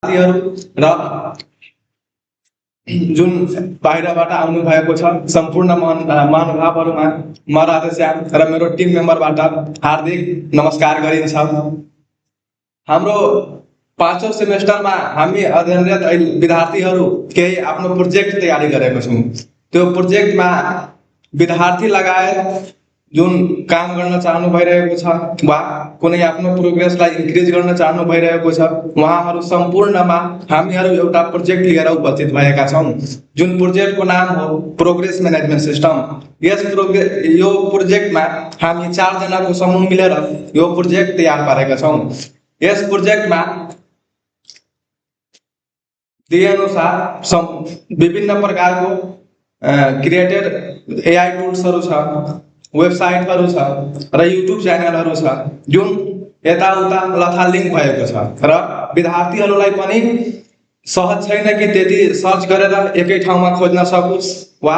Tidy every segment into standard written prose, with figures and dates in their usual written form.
र जुन बाहिरबाट आउनु भएको छ सम्पूर्ण महानुभावहरूमा म राधेश्याम र मेरो टिम मेम्बरबाट हार्दिक नमस्कार गरिन्छ। हाम्रो पाँचौं सेमेस्टरमा हामी अध्ययनरत विद्यार्थीहरू केही आफ्नो प्रोजेक्ट तयारी गरेको छौँ। त्यो प्रोजेक्टमा विद्यार्थी लगायत जुन काम गर्न चाहनु भइरहेको छ वा कुनै आफ्नो प्रोग्रेसलाई इन्क्रिज गर्न चाहनु भइरहेको छ उहाँहरू सम्पूर्णमा हामीहरू एउटा प्रोजेक्ट लिएर उपस्थित भएका छौँ। जुन प्रोजेक्टको नाम हो प्रोग्रेस म्यानेजमेन्ट सिस्टम। यो प्रोजेक्टमा हामी 4 जनाको समूह मिलेर यो प्रोजेक्ट तयार पारेका छौँ। यस प्रोजेक्टमा दिए अनुसार विभिन्न प्रकारको क्रिएटेड एआई टुल्सहरू छ, वेबसाइटहरू छ र युट्युब च्यानलहरू छ जुन यताउता लथालिङ्ग भएको छ र विद्यार्थीहरूलाई पनि सहज छैन कि त्यति सर्च गरेर एकै ठाउँमा खोज्न सकोस् वा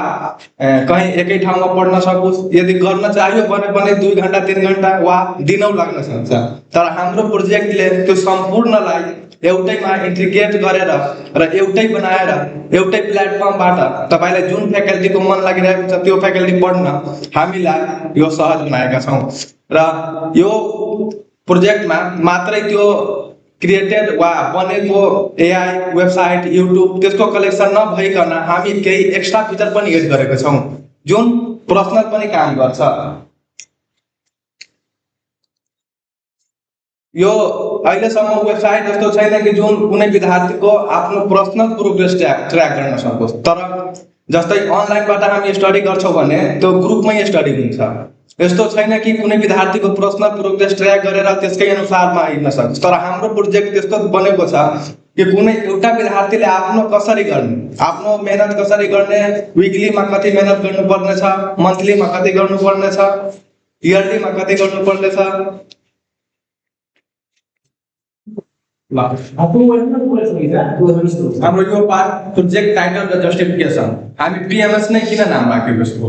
कहीँ एकै ठाउँमा पढ्न सकोस्। यदि गर्न चाहियो भने पनि 2 घण्टा 3 घण्टा वा दिनौ लाग्न सक्छ। तर हाम्रो प्रोजेक्टले त्यो सम्पूर्णलाई एउटैमा इन्टिग्रेट गरेर र एउटै बनाएर एउटै प्लेटफर्मबाट तपाईलाई जुन फ्याकल्टीको मन लागिरहेको छ त्यो फ्याकल्टी पढ्न हामीलाई यो सहज बनाएका छौँ। र यो प्रोजेक्टमा मात्रै त्यो क्रिएटेड वा बनेको एआई वेबसाइट युट्युब त्यसको कलेक्सन नभइकन हामी केही एक्स्ट्रा फिचर पनि एड गरेका छौँ जुन पर्सनल पनि काम गर्छ। यो अहिलेसम्म वेबसाइट जस्तो छैन कि जुन कुनै विद्यार्थीको आफ्नो पर्सनल प्रोग्रेस ट्र्याक गर्न सकोस्। तर जस्तै अनलाइनबाट हामी स्टडी गर्छौँ भने त्यो ग्रुपमै स्टडी हुन्छ। यस्तो छैन कि कुनै विद्यार्थीको पर्सनल प्रोग्रेस ट्र्याक गरेर त्यसकै अनुसारमा हिँड्न सक्छ। तर हाम्रो प्रोजेक्ट त्यस्तो बनेको छ कि कुनै एउटा विद्यार्थीले आफ्नो कसरी गर्ने, आफ्नो मेहनत कसरी गर्ने, विकलीमा कति मेहनत गर्नुपर्ने छ, मन्थलीमा कति गर्नुपर्ने छ, इयरलीमा कति गर्नुपर्ने छ। हाम्रो यो पार्ट प्रोजेक्ट टाइटल र जस्टिफिकेसन हामी पीएमएस नै किन नाम राखेको यसको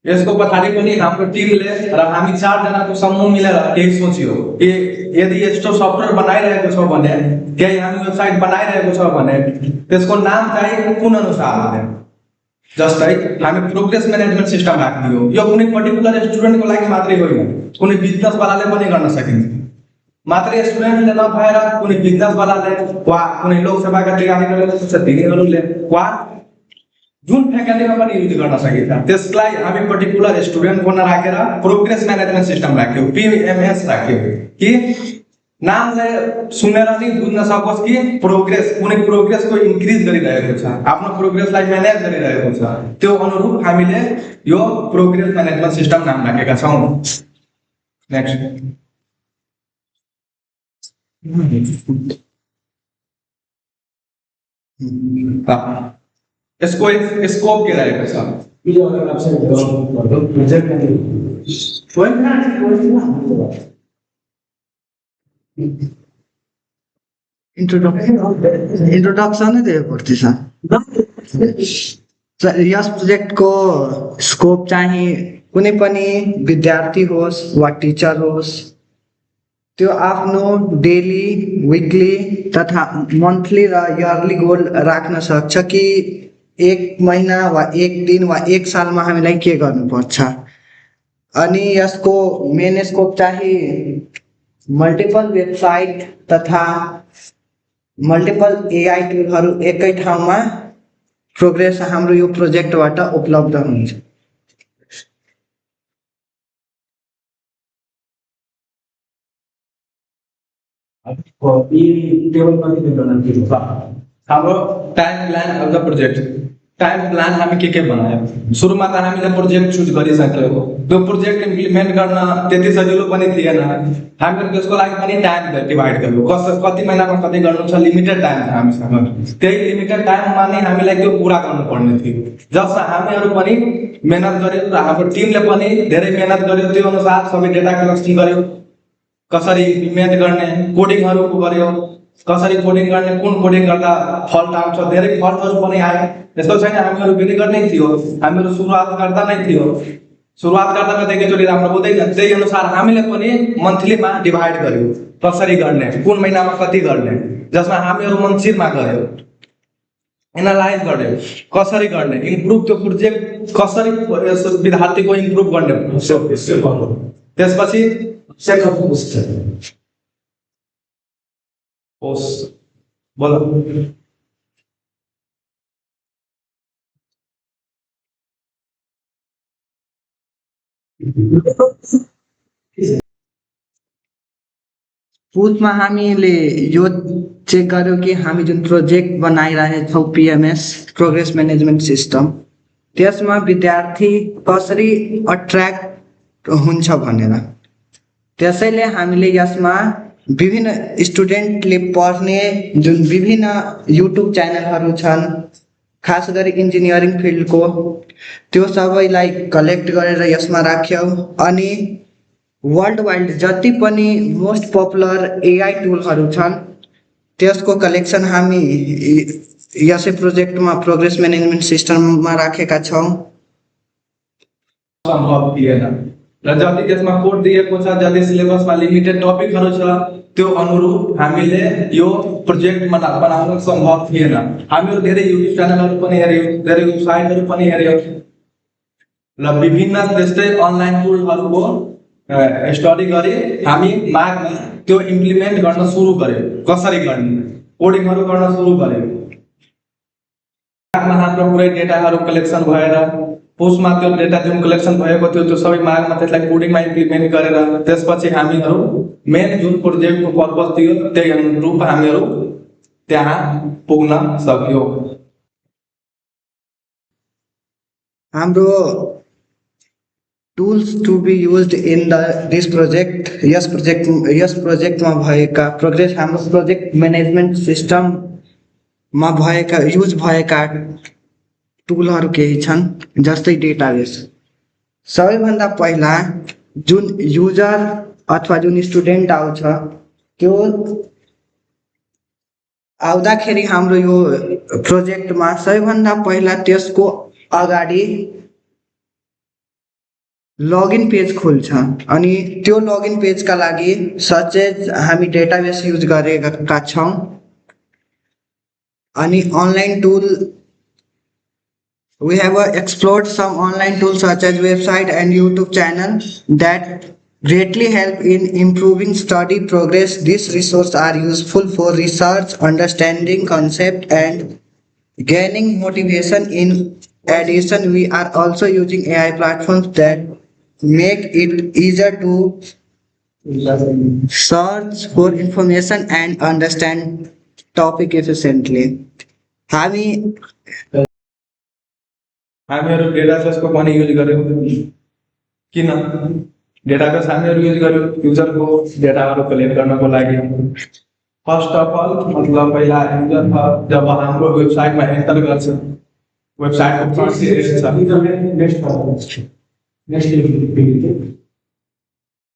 यसको पछाडि पनि हाम्रो टिमले र हामी 4 जनाको समूह मिलेर केही सोच्यो कि यदि यस्तो सफ्टवेयर बनाइरहेको छ भने केही हामी वेबसाइट बनाइरहेको छ भने त्यसको नाम चाहिँ कुन अनुसार हुने। जस्तै हामी प्रोग्रेस म्यानेजमेन्ट सिस्टम राख्दियो। यो कुनै पर्टिकुलर स्टुडेन्टको लागि मात्रै होइन, कुनै बिजनेस वालाले पनि गर्न सकिन्छ। मात्रै स्टुडेन्टले नभएर कुनै बिजनेस वालाले वा कुनै लोकसेवाका तयारीहरूले तिनीहरूले वा जुन फ्याकल्टीमा पनि युज गर्न सकिन्छ। त्यसलाई हामी पर्टिकुलर स्टुडेन्टको नराखेर प्रोग्रेस म्यानेजमेन्ट सिस्टम राख्यो, पीएमएस राख्यो कि नामले सुनेर नै बुझ्न सकोस् कि प्रोग्रेस कुनै प्रोग्रेसको इन्क्रिज गरिरहेको छ, आफ्नो प्रोग्रेसलाई म्यानेज गरिरहेको छ। त्यो अनुरूप हामीले यो प्रोग्रेस म्यानेजमेन्ट सिस्टम नाम राखेका छौँ। नेक्स्ट यसको स्कोप के रहेको छ? इंट्रोडक्शन दिनुपर्छ। यस प्रोजेक्टको स्कोप चाहिँ कुनै पनि विद्यार्थी होस् वा टिचर होस् त्यो आफ्नो डेली, विकली तथा मन्थली र इयरली गोल राख्न सक्छ कि 1 महिना वा 1 दिन वा 1 सालमा हामीलाई के गर्नुपर्छ। अनि यसको मेन स्कोप चाहिँ मल्टिपल वेबसाइट तथा मल्टिपल एआई टुलहरू एकै ठाउँमा प्रोग्रेस हाम्रो यो प्रोजेक्टबाट उपलब्ध हुन्छ। हाम्रो time plan of the project time plan हामी के बनायो। सुरुमा त हामीले प्रोजेक्ट चुज गरिसक्यो। त्यो प्रोजेक्ट इम्प्लिमेन्ट गर्न त्यति सजिलो पनि थिएन। हामीले त्यसको लागि पनि टाइम डिभाइड गर्यो। कति महिनामा कति गर्नु छ, लिमिटेड टाइम छ हामीसँग। त्यही लिमिटेड टाइममा नै हामीलाई त्यो पुरा गर्नुपर्ने थियो। जसमा हामीहरू पनि मेहनत गर्यो र हाम्रो टिमले पनि धेरै मेहनत गर्यो। त्यो अनुसार सबै डेटा कलेक्सन गर्यो, कसरी इम्प्लिमेन्ट गर्ने, कोडिङहरू गर्यो, कसरी कोडिङ गर्ने, कुन कोडिङ गर्दा फल्ट आउँछ। धेरै फल्टहरू पनि आए। यस्तो छैन हामीहरू बिग्रेकै नै थियो, हामीहरू सुरुवात गर्दा नै थियो। सुरुवात गर्दा गर्दा एकैचोटि राम्रो हुँदैन, त्यही अनुसार हामीले पनि मन्थलीमा डिभाइड गर्यौँ कसरी गर्ने, कुन महिनामा कति गर्ने, जसमा हामीहरू मन्सिरमा गयो एनालाइज गर्यो कसरी गर्ने, इम्प्रुभ त्यो प्रोजेक्ट कसरी विद्यार्थीको इम्प्रुभ गर्ने, त्यसपछि बोलो पुसमा हामीले यो चेक गर्यो कि हामी जुन प्रोजेक्ट बनाइरहेको छौँ पिएमएस प्रोग्रेस म्यानेजमेन्ट सिस्टम, त्यसमा विद्यार्थी कसरी अट्र्याक्ट हुन्छ भनेर। त्यसैले हामीले यसमा विभिन्न स्टुडेन्टले पढ्ने जुन विभिन्न युट्युब च्यानलहरू छन्, खास गरी इन्जिनियरिङ फिल्डको, त्यो सबैलाई कलेक्ट गरेर यसमा राख्यौँ। अनि वर्ल्ड वाइड जति पनि मोस्ट पपुलर एआई टुलहरू छन् त्यसको कलेक्सन हामी यसै प्रोजेक्टमा प्रोग्रेस म्यानेजमेन्ट सिस्टममा राखेका छौँ। सम्भव थिएन र जति त्यसमा कोड दिएको छ, जति सिलेबसमा लिमिटेड टपिकहरू छ, त्यो अनुरूप हामीले यो प्रोजेक्ट बनाउन सम्भव थिएन। हामीहरू धेरै युट्युब च्यानलहरू पनि हेऱ्यौँ, धेरै वेबसाइटहरू पनि हेऱ्यौँ र विभिन्न त्यस्तै अनलाइन टुलहरूको स्टडी गरी हामी मागमा त्यो इम्प्लिमेन्ट गर्न सुरु गर्यौँ, कसरी गर्ने कोडिङहरू गर्न सुरु गर्यौँ। मागमा हाम्रो पुरै डेटाहरू कलेक्सन भएर पोस्टमा त्यो डेटा जुन कलेक्सन भएको थियो त्यो सबै मागमा त्यसलाई कोडिङमा इम्प्लिमेन्ट गरेर त्यसपछि हामीहरू मेन जुन प्रोजेक्टको पर्पज थियो त्यही अनुरूप हामीहरू त्यहाँ पुग्न सक्यौँ। हाम्रो tools to be used in this project, यस प्रोजेक्टमा भएका हाम्रो प्रोजेक्ट म्यानेजमेन्ट सिस्टममा भएका युज भएका टुलहरू केही छन्, जस्तै डेटाबेस। सबैभन्दा पहिला जुन युजर अथवा जुन स्टुडेन्ट आउँछ त्यो आउँदाखेरि हाम्रो यो प्रोजेक्टमा सबैभन्दा पहिला त्यसको अगाडि लगइन पेज खुल्छ। अनि त्यो लगइन पेजका लागि सचेज हामी डेटाबेस युज गरेका छौँ। अनि online tool, we have explored some online tools such as website and YouTube channel that greatly help in improving study progress. These resources are useful for research, understanding concept and gaining motivation. In addition, we are also using AI platforms that make it easier to search for information and understand topic efficiently. हामीहरू डेटाबेसको पनि use गर्यौँ। किन database हामीहरू use गर्यौँ? युजरको डेटाहरू collect गर्नको लागि। First of all मतलब पहिला युजर जब हाम्रो वेबसाइटमा एन्टर गर्छ, वेबसाइटको फर्स्ट